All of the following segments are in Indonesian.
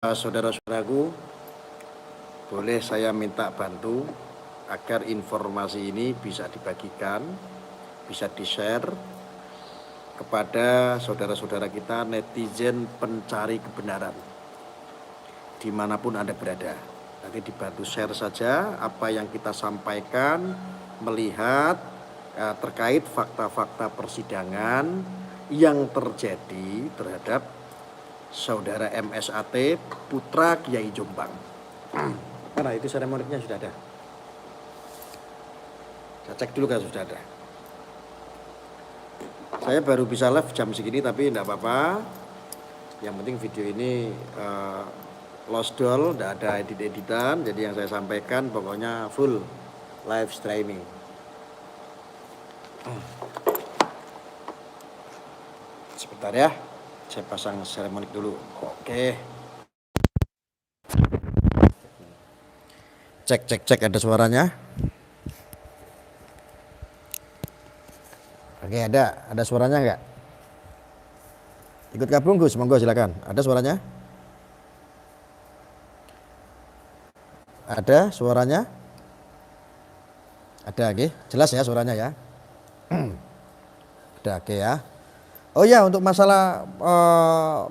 Saudara-saudaraku, boleh saya minta bantu agar informasi ini bisa dibagikan, bisa di-share kepada saudara-saudara kita netizen pencari kebenaran dimanapun Anda berada. Nanti dibantu share saja apa yang kita sampaikan, melihat terkait fakta-fakta persidangan yang terjadi terhadap Saudara MSAT putra Kiai Jombang. Mana itu seremoniknya sudah ada? Saya cek dulu kan sudah ada. Saya baru bisa live jam segini tapi tidak apa-apa. Yang penting video ini lost doll, tidak ada edit-editan. Jadi yang saya sampaikan pokoknya full live streaming. Sebentar ya. Saya pasang seremonik dulu. Oke. Cek ada suaranya. Oke, ada suaranya enggak? Ikut gabung Gus, monggo silakan. Ada suaranya? Ada suaranya? Ada, oke. Jelas ya suaranya ya. Ada, oke ya. Oh ya, untuk masalah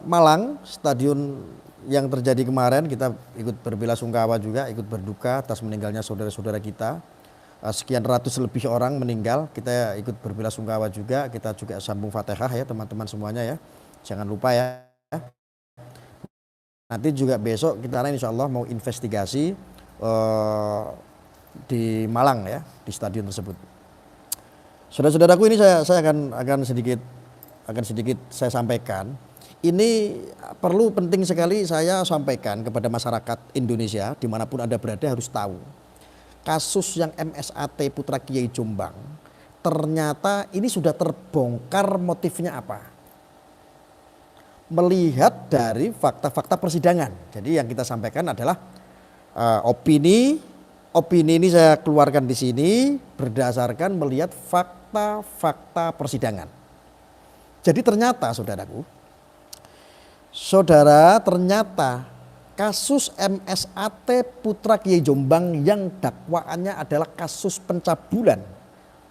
Malang, stadion yang terjadi kemarin kita ikut berbelasungkawa juga, ikut berduka atas meninggalnya saudara-saudara kita. Sekian ratus lebih orang meninggal, kita ikut berbelasungkawa juga, kita juga sambung Fatihah ya teman-teman semuanya ya. Jangan lupa ya. Nanti juga besok kita insya Allah mau investigasi di Malang ya, di stadion tersebut. Saudara-saudaraku, ini saya akan sedikit saya sampaikan. Ini perlu penting sekali saya sampaikan kepada masyarakat Indonesia dimanapun Anda berada harus tahu. Kasus yang MSAT putra Kiai Jombang ternyata ini sudah terbongkar motifnya apa. Melihat dari fakta-fakta persidangan. Jadi yang kita sampaikan adalah opini ini saya keluarkan di sini berdasarkan melihat fakta-fakta persidangan. Jadi ternyata ternyata kasus MSAT putra Kiai Jombang yang dakwaannya adalah kasus pencabulan,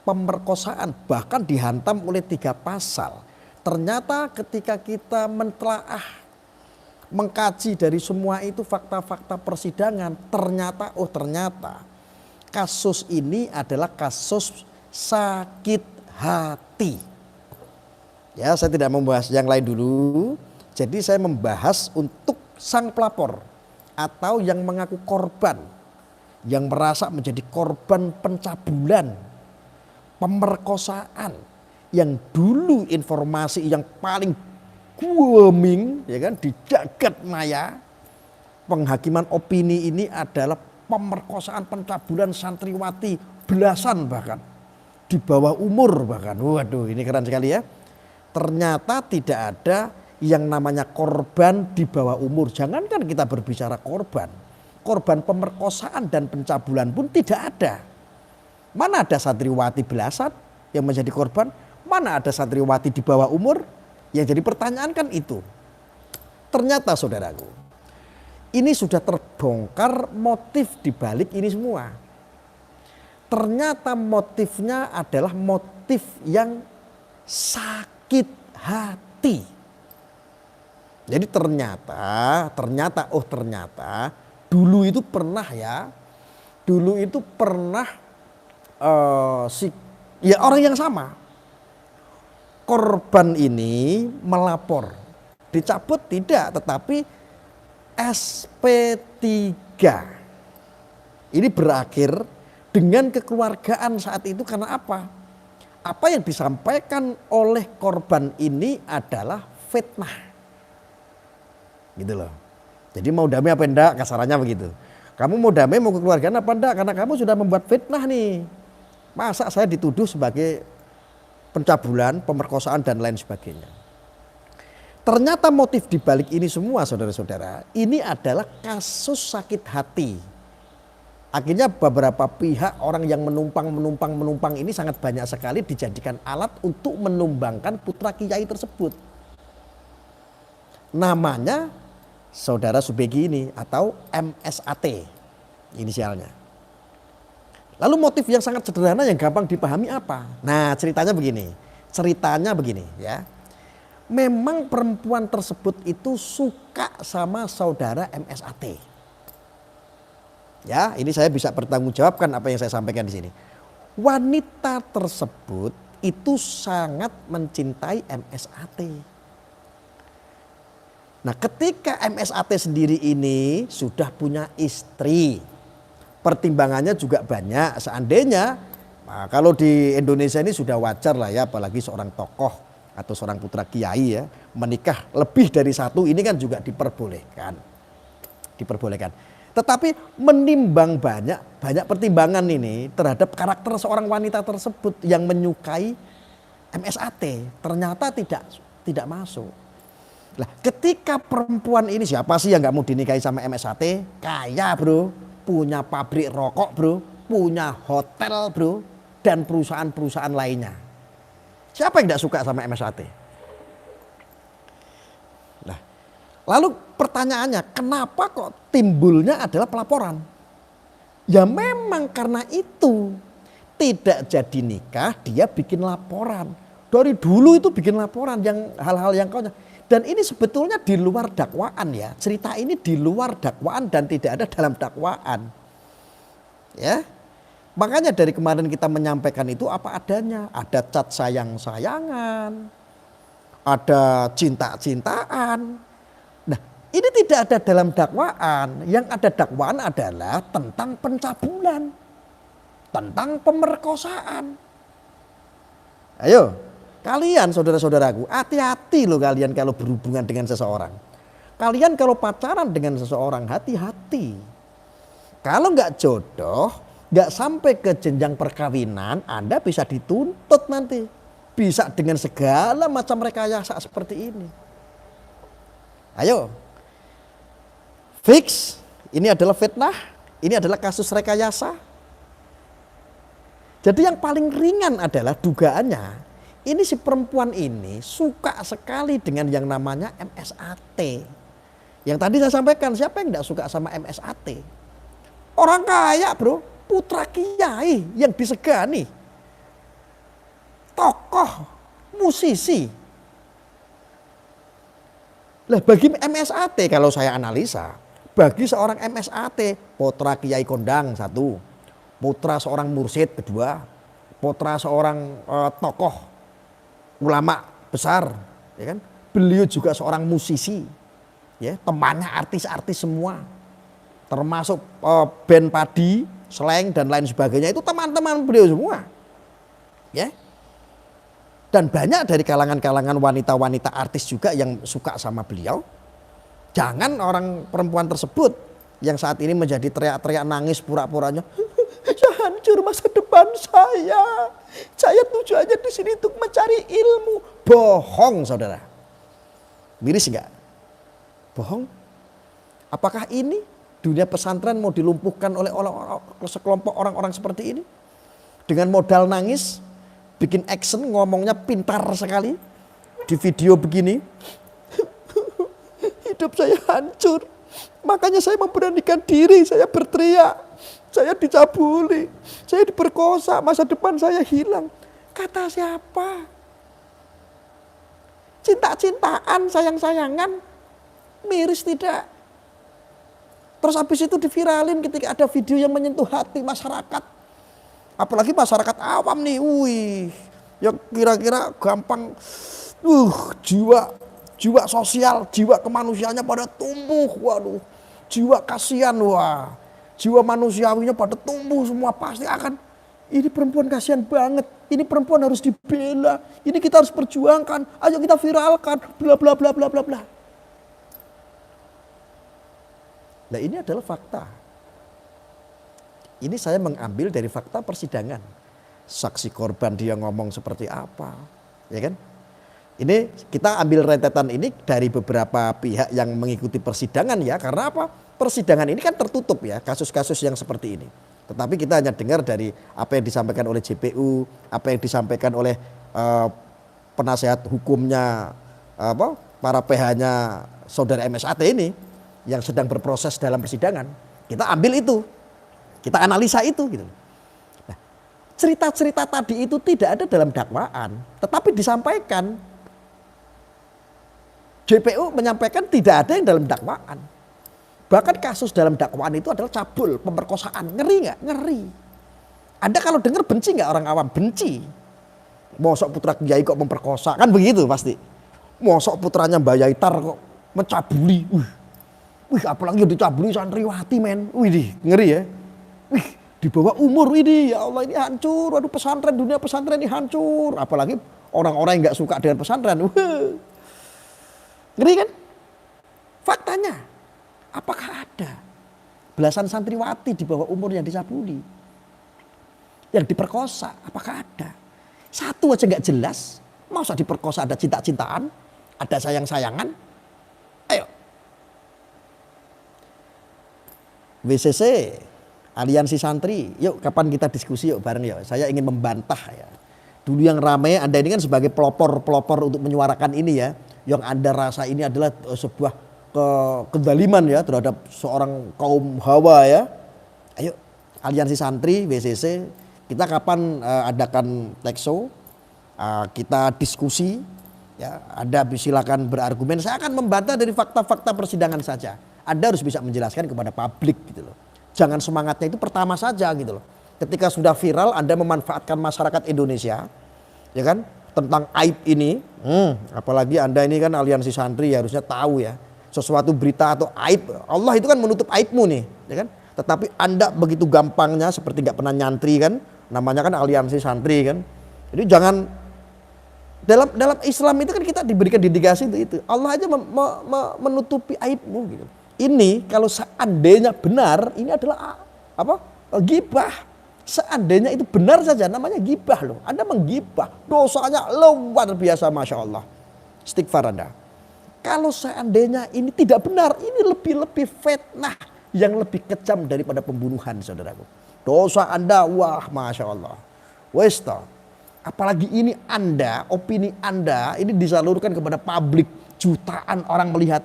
pemerkosaan, bahkan dihantam oleh 3 pasal. Ternyata ketika kita mentelaah, mengkaji dari semua itu fakta-fakta persidangan, ternyata kasus ini adalah kasus sakit hati. Ya, saya tidak membahas yang lain dulu. Jadi saya membahas untuk sang pelapor atau yang mengaku korban, yang merasa menjadi korban pencabulan, pemerkosaan, yang dulu informasi yang paling booming ya kan di jagat maya penghakiman opini ini adalah pemerkosaan, pencabulan santriwati belasan bahkan di bawah umur bahkan. Waduh, ini keren sekali ya. Ternyata tidak ada yang namanya korban di bawah umur. Jangankan kita berbicara korban pemerkosaan dan pencabulan pun tidak ada. Mana ada santriwati belasan yang menjadi korban? Mana ada santriwati di bawah umur? Yang jadi pertanyaan kan itu. Ternyata saudaraku, ini sudah terbongkar motif di balik ini semua. Ternyata motifnya adalah motif yang sakit hati. Jadi ternyata dulu itu pernah orang yang sama. Korban ini melapor, dicabut tidak, tetapi SP3. Ini berakhir dengan kekeluargaan saat itu karena apa? Apa yang disampaikan oleh korban ini adalah fitnah. Gitu loh. Jadi mau damai apa enggak, kasarannya begitu. Kamu mau damai, mau kekeluargaan apa enggak, karena kamu sudah membuat fitnah nih. Masa saya dituduh sebagai pencabulan, pemerkosaan dan lain sebagainya. Ternyata motif dibalik ini semua saudara-saudara, ini adalah kasus sakit hati. Akhirnya beberapa pihak orang yang menumpang ini sangat banyak sekali dijadikan alat untuk menumbangkan putra kiai tersebut. Namanya saudara Subegi ini atau MSAT inisialnya. Lalu motif yang sangat sederhana yang gampang dipahami apa? Nah, ceritanya begini ya. Memang perempuan tersebut itu suka sama saudara MSAT. Ya, ini saya bisa bertanggung jawabkan apa yang saya sampaikan di sini. Wanita tersebut itu sangat mencintai MSAT. Nah, ketika MSAT sendiri ini sudah punya istri, pertimbangannya juga banyak. Seandainya, nah kalau di Indonesia ini sudah wajar lah ya, apalagi seorang tokoh atau seorang putra kiai ya, menikah lebih dari satu, ini kan juga diperbolehkan. Tetapi menimbang banyak pertimbangan ini terhadap karakter seorang wanita tersebut yang menyukai MSAT, ternyata tidak masuk. Nah, ketika perempuan ini, siapa sih yang nggak mau dinikahi sama MSAT? Kaya bro, punya pabrik rokok bro, punya hotel bro, dan perusahaan-perusahaan lainnya. Siapa yang tidak suka sama MSAT? Nah, lalu pertanyaannya, kenapa kok timbulnya adalah pelaporan? Ya memang karena itu, tidak jadi nikah dia bikin laporan. Dari dulu itu bikin laporan yang hal-hal yang konyol. Dan ini sebetulnya di luar dakwaan ya. Cerita ini di luar dakwaan dan tidak ada dalam dakwaan. Ya. Makanya dari kemarin kita menyampaikan itu apa adanya. Ada cat sayang-sayangan. Ada cinta-cintaan. Nah, ini tidak ada dalam dakwaan. Yang ada dakwaan adalah tentang pencabulan. Tentang pemerkosaan. Ayo. Kalian saudara-saudaraku, hati-hati loh kalian kalau berhubungan dengan seseorang. Kalian kalau pacaran dengan seseorang, hati-hati. Kalau nggak jodoh, nggak sampai ke jenjang perkawinan, Anda bisa dituntut nanti. Bisa dengan segala macam rekayasa seperti ini. Ayo. Fix, ini adalah fitnah, ini adalah kasus rekayasa. Jadi yang paling ringan adalah dugaannya. Ini si perempuan ini suka sekali dengan yang namanya MSAT. Yang tadi saya sampaikan, siapa yang tidak suka sama MSAT? Orang kaya bro, putra kiai yang disegani. Tokoh, musisi. Lah bagi MSAT kalau saya analisa, bagi seorang MSAT, putra kiai kondang satu, putra seorang mursyid kedua, putra seorang tokoh ulama besar, ya kan? Beliau juga seorang musisi, ya, temannya artis-artis semua, termasuk band padi, slang dan lain sebagainya itu teman-teman beliau semua, ya. Dan banyak dari kalangan-kalangan wanita-wanita artis juga yang suka sama beliau. Jangan orang perempuan tersebut yang saat ini menjadi teriak-teriak nangis pura-puranya, ya hancur masa depan saya. Saya tujuannya di sini untuk mencari ilmu. Bohong saudara. Miris enggak? Bohong. Apakah ini dunia pesantren mau dilumpuhkan oleh sekelompok orang-orang seperti ini? Dengan modal nangis, bikin action, ngomongnya pintar sekali. Di video begini, hidup saya hancur. Makanya saya memberanikan diri, saya berteriak. Saya dicabuli, saya diperkosa, masa depan saya hilang. Kata siapa? Cinta-cintaan, sayang-sayangan, miris tidak? Terus habis itu diviralin ketika ada video yang menyentuh hati masyarakat. Apalagi masyarakat awam nih, wih, yang kira-kira gampang, jiwa sosial, jiwa kemanusiaannya pada tumbuh, waduh, jiwa kasihan, wah. Jiwa manusiawinya pada tumbuh semua, pasti akan, ini perempuan kasihan banget, ini perempuan harus dibela, ini kita harus perjuangkan, ayo kita viralkan, bla bla bla bla bla bla. Nah ini adalah fakta. Ini saya mengambil dari fakta persidangan. Saksi korban dia ngomong seperti apa, ya kan? Ini kita ambil rentetan ini dari beberapa pihak yang mengikuti persidangan ya, karena apa? Persidangan ini kan tertutup ya, kasus-kasus yang seperti ini. Tetapi kita hanya dengar dari apa yang disampaikan oleh JPU, apa yang disampaikan oleh penasehat hukumnya, para PH-nya saudara MSAT ini. yang sedang berproses dalam persidangan. Kita ambil itu, kita analisa itu gitu. Nah, cerita-cerita tadi itu tidak ada dalam dakwaan, tetapi disampaikan. JPU menyampaikan tidak ada yang dalam dakwaan. Bahkan kasus dalam dakwaan itu adalah cabul, pemerkosaan. Ngeri nggak? Ngeri. Anda kalau dengar benci nggak orang awam? Benci. Mosok putra kiai kok memperkosa, kan begitu pasti. Mosok putranya Mbak Yaitar kok mencabuli. Wih, apalagi dicabuli santriwati men. Wih, ngeri ya. Wih, di bawah umur ini, ya Allah ini hancur. Waduh, pesantren, dunia pesantren ini hancur. Apalagi orang-orang yang nggak suka dengan pesantren. Wih. Ngeri kan? Faktanya, apakah ada belasan santriwati di bawah umur yang dicabuli? Yang diperkosa, apakah ada? Satu aja nggak jelas. Masa diperkosa ada cinta-cintaan, ada sayang-sayangan? Ayo. WCC, Aliansi Santri, yuk kapan kita diskusi yuk bareng ya. Saya ingin membantah ya. Dulu yang ramai Anda ini kan sebagai pelopor untuk menyuarakan ini ya. Yang Anda rasa ini adalah sebuah kezaliman ya terhadap seorang kaum Hawa ya. Ayo Aliansi Santri, WCC, kita kapan adakan talk show, kita diskusi ya. Anda silakan berargumen, saya akan membantah dari fakta-fakta persidangan saja. Anda harus bisa menjelaskan kepada publik gitu loh. Jangan semangatnya itu pertama saja gitu loh. Ketika sudah viral Anda memanfaatkan masyarakat Indonesia ya kan tentang aib ini, apalagi Anda ini kan Aliansi Santri ya, harusnya tahu ya sesuatu berita atau aib, Allah itu kan menutup aibmu nih ya kan. Tetapi Anda begitu gampangnya seperti nggak pernah nyantri kan, namanya kan Aliansi Santri kan. Jadi jangan, dalam Islam itu kan kita diberikan dedikasi untuk itu. Allah aja menutupi aibmu gitu. Ini kalau seandainya benar, ini adalah apa? Ghibah. Seandainya itu benar saja, namanya ghibah loh. Anda menggibah, dosanya luar biasa, masya Allah. Istighfar Anda. Kalau seandainya ini tidak benar, ini lebih fitnah yang lebih kejam daripada pembunuhan, saudaraku. Dosa Anda, wah, masya Allah. Westa. Apalagi ini Anda, opini Anda ini disalurkan kepada publik, jutaan orang melihat.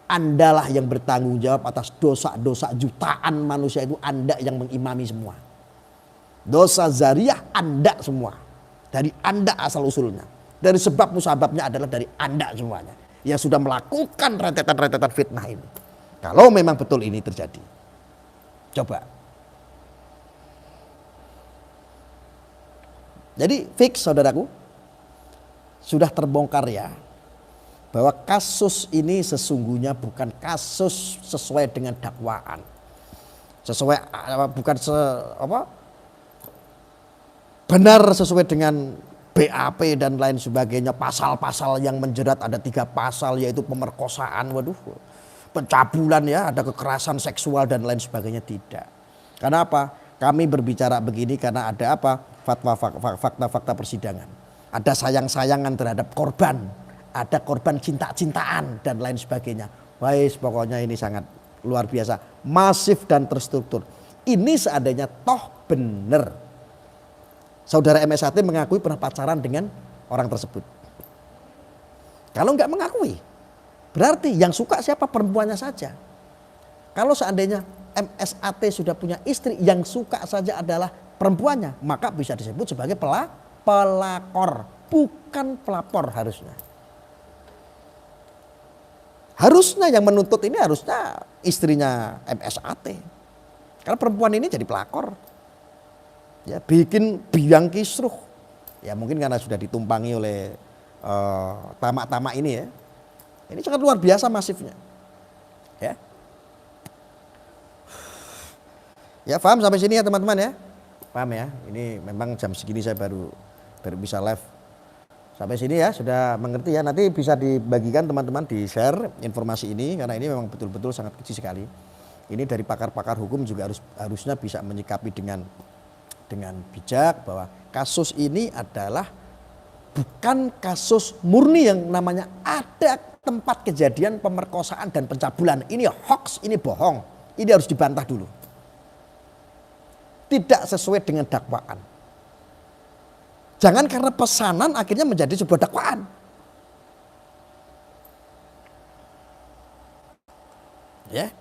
Andalah yang bertanggung jawab atas dosa-dosa jutaan manusia itu, Anda yang mengimami semua. Dosa zariah Anda semua. Dari Anda asal usulnya. Dari sebab musababnya adalah dari Anda semuanya. Yang sudah melakukan rentetan-rentetan fitnah ini. Kalau memang betul ini terjadi. Coba. Jadi fix saudaraku. Sudah terbongkar ya. Bahwa kasus ini sesungguhnya bukan kasus sesuai dengan dakwaan. Benar sesuai dengan BAP dan lain sebagainya, pasal-pasal yang menjerat ada 3 pasal yaitu pemerkosaan, pencabulan ya, ada kekerasan seksual dan lain sebagainya, tidak. Karena apa? Kami berbicara begini karena ada apa? Fakta-fakta persidangan. Ada sayang-sayangan terhadap korban, ada korban cinta-cintaan dan lain sebagainya. Wais, pokoknya ini sangat luar biasa, masif dan terstruktur. Ini seandainya toh benar saudara MSAT mengakui pernah pacaran dengan orang tersebut. Kalau nggak mengakui, berarti yang suka siapa? Perempuannya saja. Kalau seandainya MSAT sudah punya istri, yang suka saja adalah perempuannya, maka bisa disebut sebagai pelakor, bukan pelapor harusnya. Harusnya yang menuntut ini harusnya istrinya MSAT. Karena perempuan ini jadi pelakor. Ya, bikin biang kisruh. Ya mungkin karena sudah ditumpangi oleh tamak-tamak ini ya. Ini sangat luar biasa masifnya. Ya. Ya paham sampai sini ya teman-teman ya. Paham ya. Ini memang jam segini saya baru bisa live. Sampai sini ya sudah mengerti ya. Nanti bisa dibagikan teman-teman, di share informasi ini karena ini memang betul-betul sangat kecil sekali. Ini dari pakar-pakar hukum juga harusnya bisa menyikapi dengan bijak bahwa kasus ini adalah bukan kasus murni yang namanya ada tempat kejadian pemerkosaan dan pencabulan. Ini hoax, ini bohong. Ini harus dibantah dulu. Tidak sesuai dengan dakwaan. Jangan karena pesanan akhirnya menjadi sebuah dakwaan. Ya.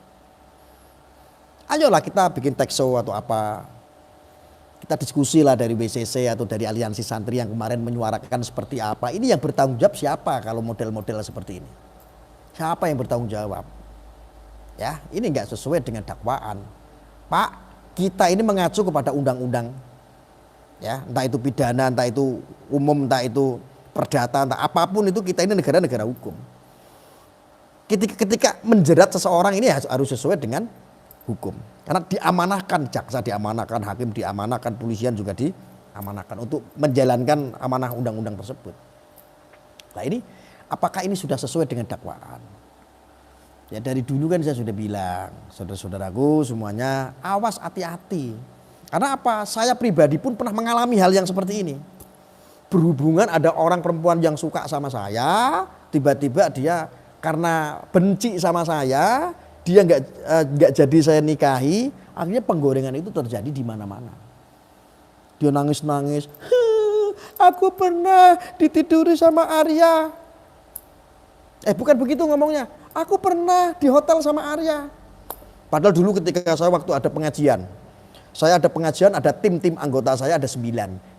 Ayolah kita bikin talk show atau apa. Kita diskusi lah dari WCC atau dari Aliansi Santri yang kemarin menyuarakan seperti apa. Ini yang bertanggung jawab siapa kalau model-model seperti ini? Siapa yang bertanggung jawab? Ya, ini enggak sesuai dengan dakwaan. Pak, kita ini mengacu kepada undang-undang. Ya, entah itu pidana, entah itu umum, entah itu perdata, entah apapun itu, kita ini negara-negara hukum. Ketika menjerat seseorang ini harus sesuai dengan hukum. Karena diamanahkan, jaksa diamanahkan, hakim diamanahkan, polisian juga diamanahkan untuk menjalankan amanah undang-undang tersebut. Nah ini, apakah ini sudah sesuai dengan dakwaan? Ya dari dulu kan saya sudah bilang, saudara-saudaraku semuanya awas hati-hati. Karena apa? Saya pribadi pun pernah mengalami hal yang seperti ini. Berhubungan ada orang perempuan yang suka sama saya, tiba-tiba dia karena benci sama saya, dia nggak jadi saya nikahi, akhirnya penggorengan itu terjadi di mana-mana. Dia nangis-nangis, aku pernah ditiduri sama Arya. Bukan begitu ngomongnya, aku pernah di hotel sama Arya. Padahal dulu ketika saya waktu ada pengajian, ada tim-tim anggota saya ada 9.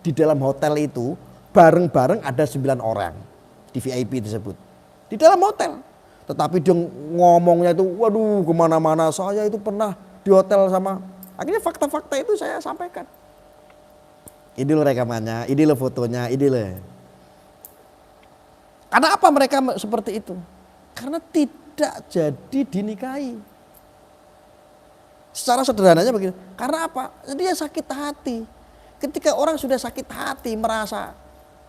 Di dalam hotel itu bareng-bareng ada 9 orang di VIP tersebut. Di dalam hotel. Tetapi dia ngomongnya itu, waduh kemana-mana, saya itu pernah di hotel sama. Akhirnya fakta-fakta itu saya sampaikan. Ini loh rekamannya, ini loh fotonya, ini loh. Karena apa mereka seperti itu? Karena tidak jadi dinikahi. Secara sederhananya begitu. Karena apa? Dia sakit hati. Ketika orang sudah sakit hati merasa,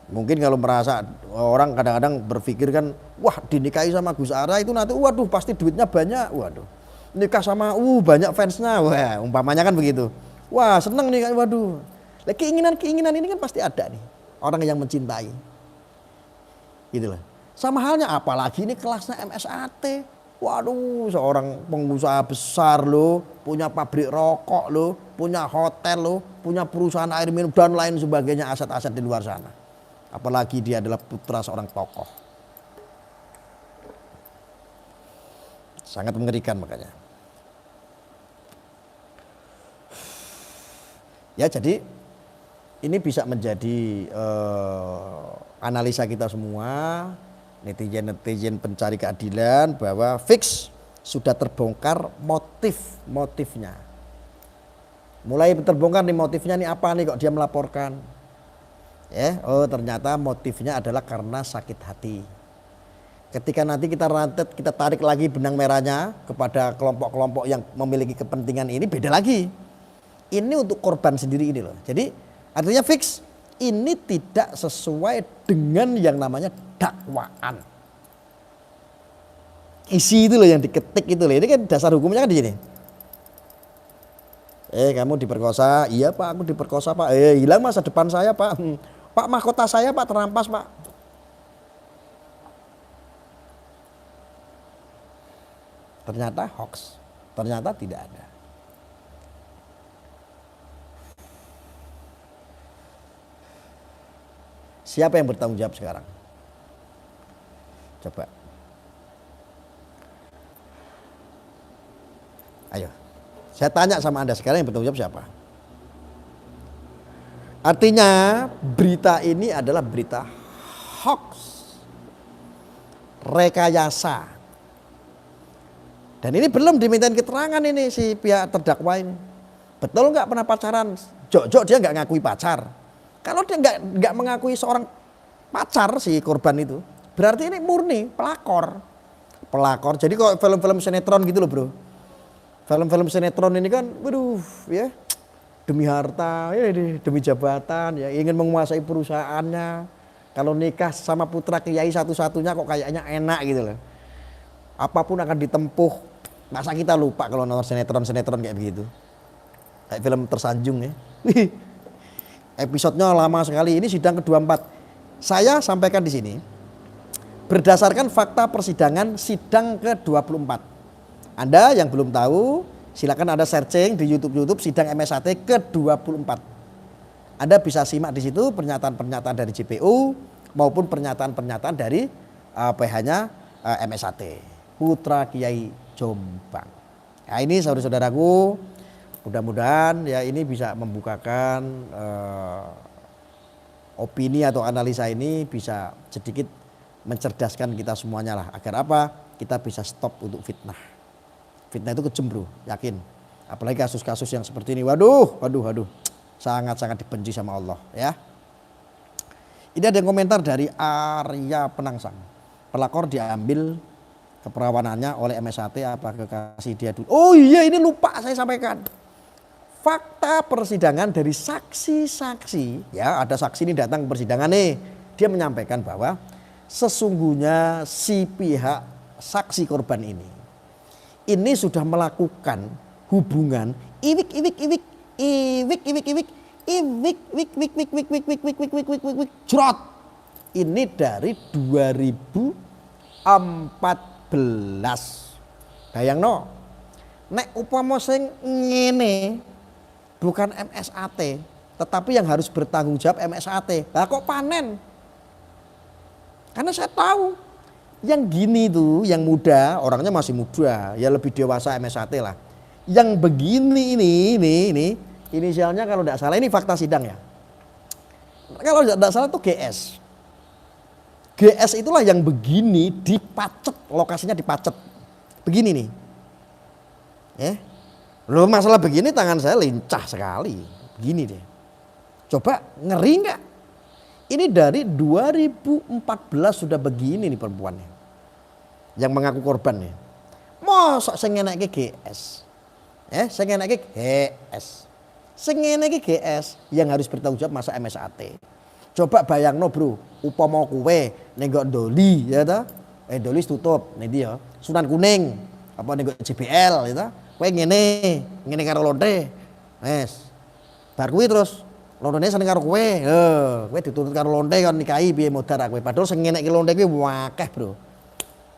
mungkin kalau merasa orang kadang-kadang berpikir kan, wah dinikahi sama Gus Ara itu nanti waduh pasti duitnya banyak, waduh nikah sama banyak fansnya, wah umpamanya kan begitu, wah seneng nih, waduh keinginan ini kan pasti ada nih orang yang mencintai, gitu loh. Sama halnya apalagi ini kelasnya MSAT, waduh seorang pengusaha besar loh, punya pabrik rokok loh, punya hotel loh, punya perusahaan air minum dan lain sebagainya, aset-aset di luar sana. Apalagi dia adalah putra seorang tokoh. Sangat mengerikan makanya. Ya jadi ini bisa menjadi analisa kita semua, netizen-netizen pencari keadilan, bahwa fix sudah terbongkar motifnya. Mulai terbongkar nih motifnya nih apa nih kok dia melaporkan. Ternyata motifnya adalah karena sakit hati. Ketika nanti kita rantet, kita tarik lagi benang merahnya kepada kelompok-kelompok yang memiliki kepentingan ini, beda lagi. Ini untuk korban sendiri ini loh. Jadi artinya fix ini tidak sesuai dengan yang namanya dakwaan. Isi itu loh yang diketik itu loh. Ini kan dasar hukumnya kan di sini. Kamu diperkosa, iya Pak, aku diperkosa Pak. Hilang masa depan saya Pak. Pak, mahkota saya Pak terampas Pak. Ternyata hoax, ternyata tidak ada. Siapa yang bertanggung jawab sekarang? Coba. Ayo, saya tanya sama Anda sekarang yang bertanggung jawab siapa? Artinya berita ini adalah berita hoax, rekayasa. Dan ini belum dimintain keterangan ini si pihak terdakwa ini. Betul nggak pernah pacaran? Jok-jok dia nggak ngakui pacar. Kalau dia nggak mengakui seorang pacar si korban itu, berarti ini murni pelakor. Jadi kok film-film sinetron gitu loh bro. Film-film sinetron ini kan, waduh ya. Demi harta, ya, demi jabatan, ya ingin menguasai perusahaannya. Kalau nikah sama putra kiai satu-satunya kok kayaknya enak gitu loh. Apapun akan ditempuh. Masa kita lupa kalau nonton sinetron kayak begitu. Kayak film Tersanjung ya. Episodenya lama sekali. Ini sidang ke-24. Saya sampaikan di sini berdasarkan fakta persidangan sidang ke-24. Anda yang belum tahu, silakan Anda searching di YouTube sidang MSAT ke-24. Anda bisa simak di situ pernyataan-pernyataan dari JPU maupun pernyataan-pernyataan dari PH-nya MSAT, Putra Kiai Jombang. Nah, ini saudara-saudaraku, mudah-mudahan ya ini bisa membukakan opini atau analisa ini bisa sedikit mencerdaskan kita semuanya lah. Agar apa? Kita bisa stop untuk fitnah. Fitnah itu kejem bro, yakin. Apalagi kasus-kasus yang seperti ini, waduh, sangat-sangat dibenci sama Allah ya. Ini ada yang komentar dari Arya Penangsang. Pelakor diambil keperawanannya oleh MSAT apa kekasih dia dulu. Oh iya, ini lupa saya sampaikan. Fakta persidangan dari saksi-saksi, ya ada saksi ini datang ke persidangan nih. Dia menyampaikan bahwa sesungguhnya si pihak saksi korban ini sudah melakukan hubungan iwik jrot. Ini dari 2014. Bayangno, nek upama sing ngene bukan MSAT, tetapi yang harus bertanggung jawab MSAT. Lah kok panen? Karena saya tahu yang gini tuh, yang muda, orangnya masih muda, ya lebih dewasa MSAT lah. Yang begini ini inisialnya kalau tidak salah, ini fakta sidang ya. Kalau tidak salah tuh GS. GS itulah yang begini dipacet, lokasinya dipacet. Begini nih. Loh masalah begini tangan saya lincah sekali. Begini deh. Coba ngeri nggak? Ini dari 2014 sudah begini nih perempuannya. Yang mengaku korban nih. Mosok sing ngeneke GS. Sing ngeneke GS. Sing ngeneke GS yang harus bertanggung jawab masa MSAT. Coba bayangno bro, upama kowe ning nggo Doli ya ta? Doli tutup ning ndi ya? Sunan Kuning apa ning nggo JBL ya ta? Kowe ngene karo lonte. Wes. Bar kuwi terus lontene seneng karo kowe. Kowe dituntut karo lonte kon nikahi piye modar kowe. Padahal sing ngenekke lonte kuwi akeh, Bro.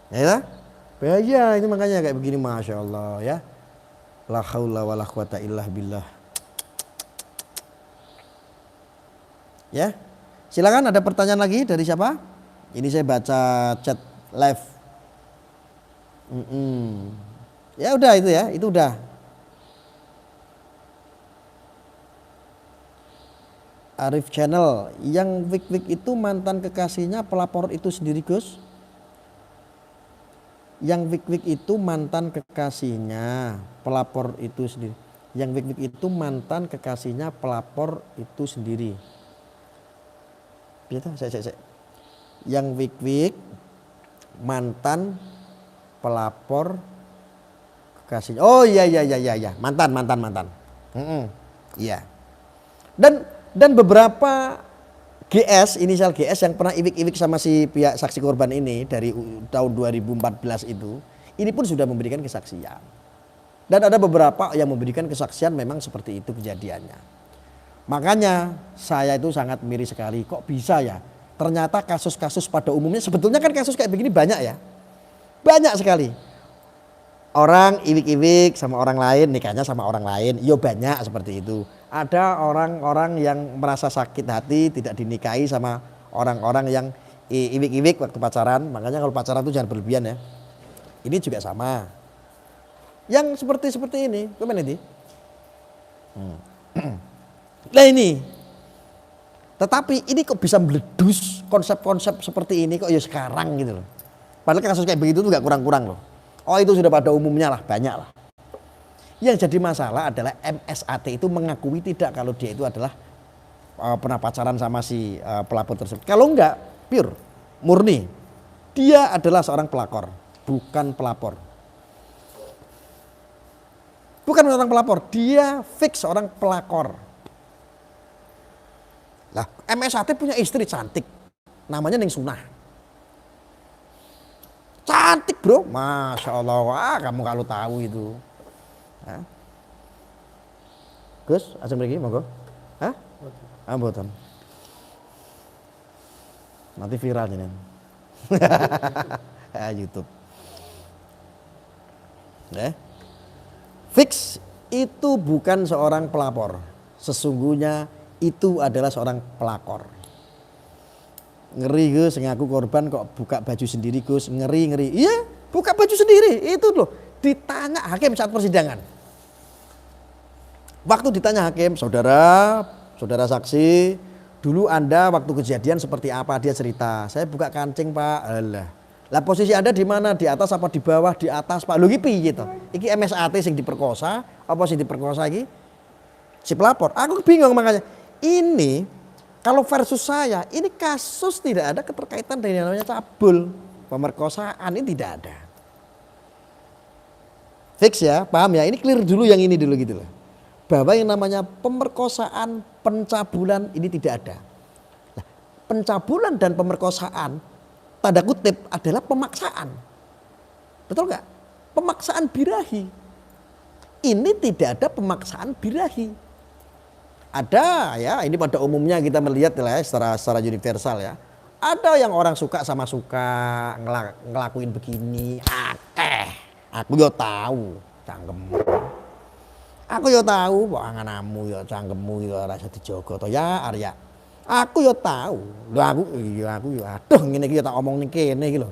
Ya ta? Bahaya ini makanya kayak begini, Masya Allah ya. La haula wala quwata illa billah. Ya. Silakan ada pertanyaan lagi dari siapa? Ini saya baca chat live. Ya udah itu ya, itu udah. Arif Channel, yang Wik itu mantan kekasihnya pelapor itu sendiri Gus? Yang Wik itu mantan kekasihnya pelapor itu sendiri. Yang Wik itu mantan kekasihnya pelapor itu sendiri. Saya. Yang Wik mantan pelapor kekasihnya. Oh iya, mantan. Iya. Dan beberapa GS, inisial GS yang pernah iwik sama si pihak saksi korban ini dari tahun 2014 itu, ini pun sudah memberikan kesaksian. Dan ada beberapa yang memberikan kesaksian memang seperti itu kejadiannya. Makanya saya itu sangat miris sekali, kok bisa ya? Ternyata kasus-kasus pada umumnya, sebetulnya kan kasus kayak begini banyak ya. Banyak sekali. Orang iwik-iwik sama orang lain, nikahnya sama orang lain, yo banyak seperti itu. Ada orang-orang yang merasa sakit hati tidak dinikahi sama orang-orang yang iwik-iwik waktu pacaran. Makanya kalau pacaran itu jangan berlebihan ya. Ini juga sama. Yang seperti ini, gimana ini? Nah ini, tetapi ini kok bisa meledus konsep-konsep seperti ini kok ya sekarang gitu loh. Padahal kasus kayak begitu tuh gak kurang-kurang loh. Oh itu sudah pada umumnya lah, banyak lah. Yang jadi masalah adalah MSAT itu mengakui tidak kalau dia itu adalah pernah pacaran sama si pelapor tersebut. Kalau enggak, pure, murni. Dia adalah seorang pelakor, bukan pelapor. Bukan orang pelapor, dia fix seorang pelakor. Lah, MSAT punya istri cantik, namanya Ning Sunah. Cantik bro, Masya Allah, wah kamu kalau tahu itu. Hah? Gus, ajeng mriki monggo. Hah? Mboten. Nanti viral jenengan. YouTube. Fix itu bukan seorang pelapor. Sesungguhnya itu adalah seorang pelakor. Ngeri Gus, ngaku korban kok buka baju sendiri Gus, ngeri. Iya, buka baju sendiri, itu loh. ditanya hakim saat persidangan. Waktu ditanya hakim, saudara saksi, dulu Anda waktu kejadian seperti apa? Dia cerita, saya buka kancing Pak. Alah. Lah posisi Anda di mana? Di atas apa di bawah? Di atas Pak. Lho iki piye to? Iki MSAT sing diperkosa, apa sing diperkosa iki? Si pelapor. Aku bingung makanya. Ini kalau versus saya, ini kasus tidak ada keterkaitan dengan namanya cabul. Pemerkosaan ini tidak ada. Fix ya, paham ya? Ini clear dulu yang ini dulu gitu loh. Bahwa yang namanya pemerkosaan, pencabulan ini tidak ada. Nah, pencabulan dan pemerkosaan tanda kutip adalah pemaksaan. Betul nggak? Pemaksaan birahi. Ini tidak ada pemaksaan birahi. Ada ya, ini pada umumnya kita melihat lah ya, secara universal ya. Ada yang orang suka sama suka ngelakuin begini. Aku yo tahu cangkemmu. Aku yo tahu kok anganamu yo cangkemmu yo rasa dijogo to ya Arya. Aku yo tahu. Lho aku yo aduh ngene iki yo tak omong ning kene iki lho.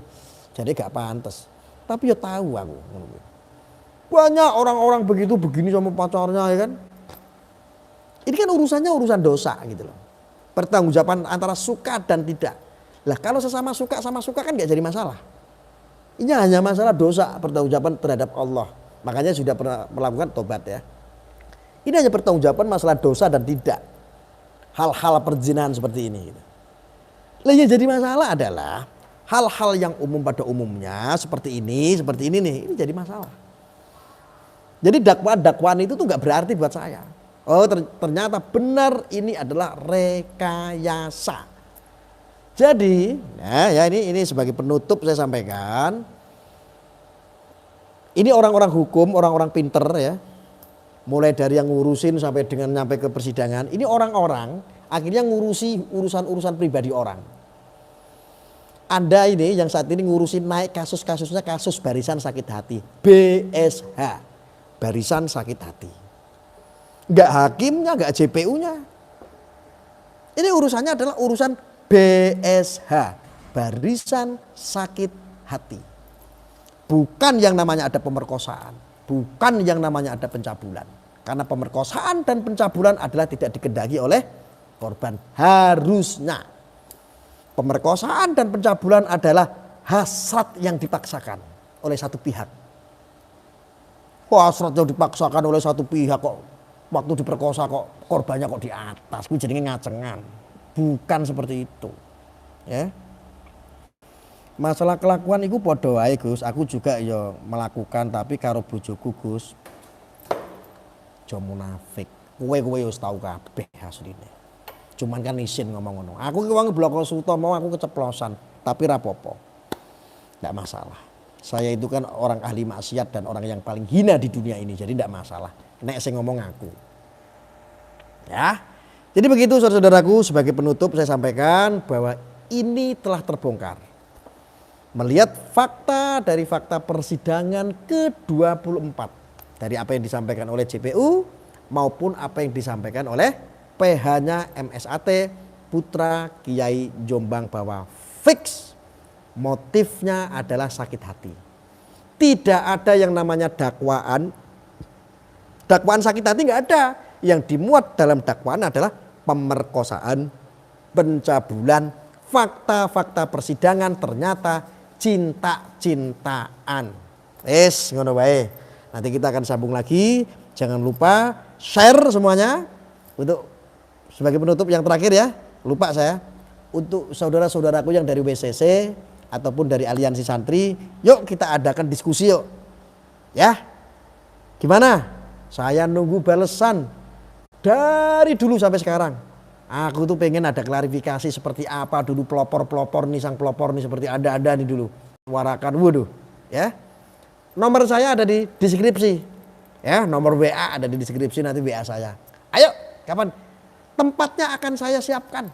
Jadi gak pantes. Tapi yo tahu aku. Banyak orang-orang begitu begini sama pacarnya ya kan. Ini kan urusannya urusan dosa gitu loh. Pertanggungjawaban antara suka dan tidak. Lah kalau sesama suka sama suka kan gak jadi masalah. Ini hanya masalah dosa, pertanggungjawaban terhadap Allah. Makanya sudah pernah melakukan tobat ya. Ini hanya pertanggungjawaban masalah dosa dan tidak. Hal-hal perzinahan seperti ini. Lah yang jadi masalah adalah hal-hal yang umum pada umumnya seperti ini nih, ini jadi masalah. Jadi dakwaan itu tuh nggak berarti buat saya. Oh ternyata benar ini adalah rekayasa. Jadi ya ini sebagai penutup saya sampaikan. Ini orang-orang hukum, orang-orang pinter ya. Mulai dari yang ngurusin sampai dengan nyampe ke persidangan. Ini orang-orang akhirnya ngurusi urusan-urusan pribadi orang. Anda ini yang saat ini ngurusin naik kasus-kasusnya kasus barisan sakit hati. BSH. Barisan sakit hati. Enggak hakimnya, enggak JPU-nya. Ini urusannya adalah urusan BSH. Barisan sakit hati. Bukan yang namanya ada pemerkosaan. Bukan yang namanya ada pencabulan. Karena pemerkosaan dan pencabulan adalah tidak dikehendaki oleh korban. Harusnya. Pemerkosaan dan pencabulan adalah hasrat yang dipaksakan oleh satu pihak. Kok hasrat yang dipaksakan oleh satu pihak kok waktu diperkosa kok korbannya kok di atas. Kuwi jenenge ngacengan. Bukan seperti itu. Ya. Masalah kelakuan itu podo wae Gus, aku juga ya melakukan tapi karo bojoku Gus. Jo munafik. Kowe wis tau kabeh asline. Cuman kan isin ngomong ngono. Aku ki wong bloko suto mau aku keceplosan, tapi rapopo. Enggak masalah. Saya itu kan orang ahli maksiat dan orang yang paling hina di dunia ini, jadi enggak masalah. Nek sing ngomong aku. Ya. Jadi begitu saudara-saudaraku, sebagai penutup saya sampaikan bahwa ini telah terbongkar. Melihat fakta dari fakta persidangan ke-24 dari apa yang disampaikan oleh JPU maupun apa yang disampaikan oleh PH-nya MSAT Putra Kiai Jombang bahwa fix motifnya adalah sakit hati. Tidak ada yang namanya dakwaan sakit hati nggak ada. Yang dimuat dalam dakwaan adalah pemerkosaan, pencabulan, fakta-fakta persidangan ternyata cinta-cintaan. Ngono wae. Nanti kita akan sambung lagi. Jangan lupa share semuanya. Untuk sebagai penutup yang terakhir ya, lupa saya. Untuk saudara-saudaraku yang dari WCC ataupun dari Aliansi Santri, yuk kita adakan diskusi yuk. Ya. Gimana? Saya nunggu balesan dari dulu sampai sekarang. Aku tuh pengen ada klarifikasi seperti apa dulu pelopor-pelopor nih, sang pelopor nih seperti ada nih dulu. Warakan, waduh, ya. Nomor saya ada di deskripsi. Ya, nomor WA ada di deskripsi, nanti WA saya. Ayo, kapan? Tempatnya akan saya siapkan.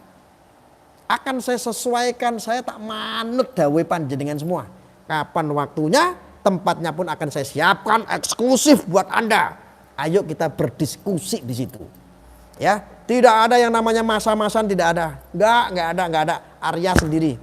Akan saya sesuaikan, saya tak manut dawe panjenengan semua. Kapan waktunya, tempatnya pun akan saya siapkan eksklusif buat Anda. Ayo kita berdiskusi di situ. Ya, tidak ada yang namanya masa-masan, tidak ada. Enggak ada. Arya sendiri.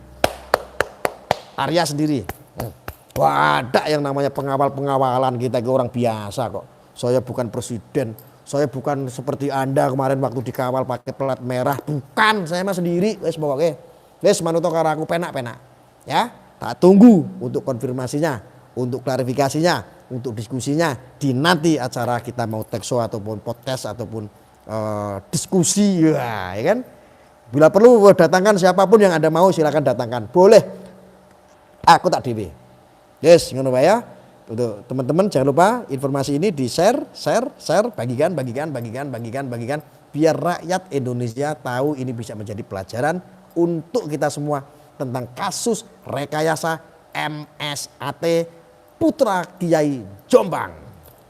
Ada yang namanya pengawal-pengawalan, kita ke orang biasa kok. Saya bukan presiden, saya bukan seperti Anda kemarin waktu dikawal pakai pelat merah. Bukan, saya mah sendiri. Wes pokoknya, wes manuto karo aku penak-penak. Ya, tak tunggu untuk konfirmasinya, untuk klarifikasinya, untuk diskusinya di nanti acara kita mau talk show ataupun podcast ataupun diskusi ya kan. Bila perlu datangkan siapapun yang Anda mau, silakan datangkan. Boleh. Aku tak dewe. Yes, ngono wae ya. Untuk teman-teman jangan lupa informasi ini di-share, bagikan biar rakyat Indonesia tahu, ini bisa menjadi pelajaran untuk kita semua tentang kasus rekayasa MSAT Putra Kiai Jombang.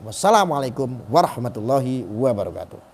Wassalamualaikum warahmatullahi wabarakatuh.